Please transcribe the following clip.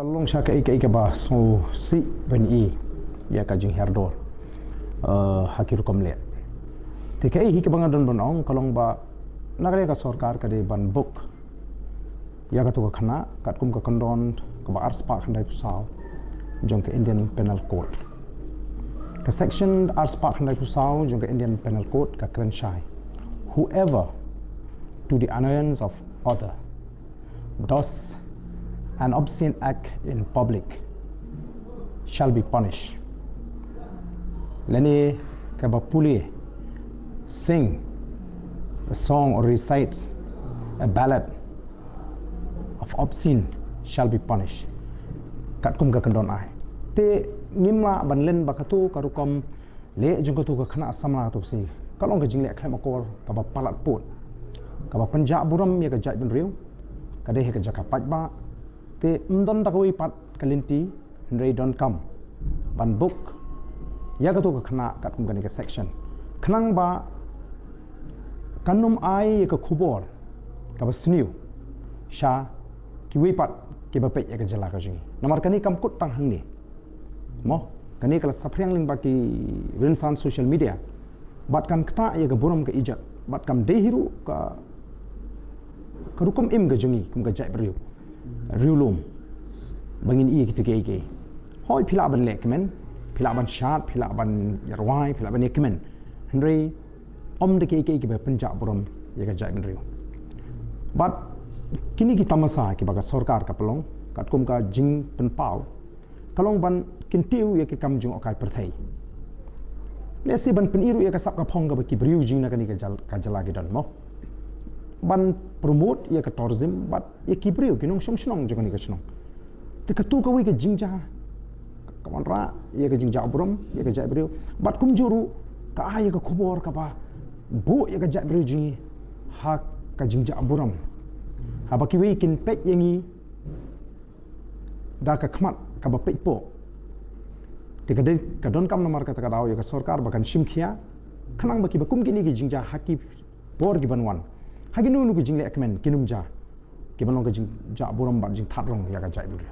kalong sya ka ika ba so si ben I ya ka jing herdor hakir komle te ka hi ka bangadon bonong kalong ba nagare ka sarkar ka de ban book ya ka to ka khana kat kum ka kondon ka ba ars pa khandai pusau jong ka Indian Penal Code ka section ars pa khandai pusau jong ka Indian Penal Code ka kran shai whoever to the annoyance of other does an obscene act in public shall be punished. Leni kabapuli sing a song or recite a ballad of obscene shall be punished. Kat kum ka kandon ai. Te ngimla ban len bakatu karukom le jung katu ka khana samla tu si. Kalong ka jingle khlem akor ka ba palat put. Ka ba panja buram ya ka jai ben riu. Ka de he ka jaka pajba te mdon takoi pat kalinti nrei don kam ban book ya ka to ka khana kat kum ka section khnang ba kanum ai ka khubor ka ba sniu sha ki wi pat ki ba pe ya ka jala ka jing namar kani kam kut tang hang ni mo kani kala sapriang ling ba ki rinsan social media bat kan kta ya ka buram ka ijat bat kam dehiru ka rukum im ga jingi kum ka jai beriu riulum bangin I gitu ke hoi pila ban lek men pila ban shat pila ban yarwai pila ban ekmen henry om de ke be penjak buram ya ka jai ben riu but kini kita masa ki baga sarkar ka pelong kat kum ka jing pen pau kalong ban kintiu ya ke kam jung okai perthai lesi ban pen iru ya ka sap ka phong ka ba ki briu jing na ka ni ka jala ki don mo ban promote ya ka tourism but ya kibriu kinong shong jong ni ka shong te ka tu ka wi ka jingja ka man ra ya ka jingja brom ya ka jaibriu but kum juru ka ai ka khubor ka ba bu ya ka jaibriu ji ha ka jingja brom ha ba ki wi kin pet yangi da ka khmat ka ba pet po te ka don kam nomor ka ta ka daw ya ka sarkar ba kan shimkhia khanang ba ki ba kum ki ni ki jingja haki por gi banwan hagi nu ku jingle ekmen kinum ja ke balong ka jing ja borom ba jing that rong ya ka jai bur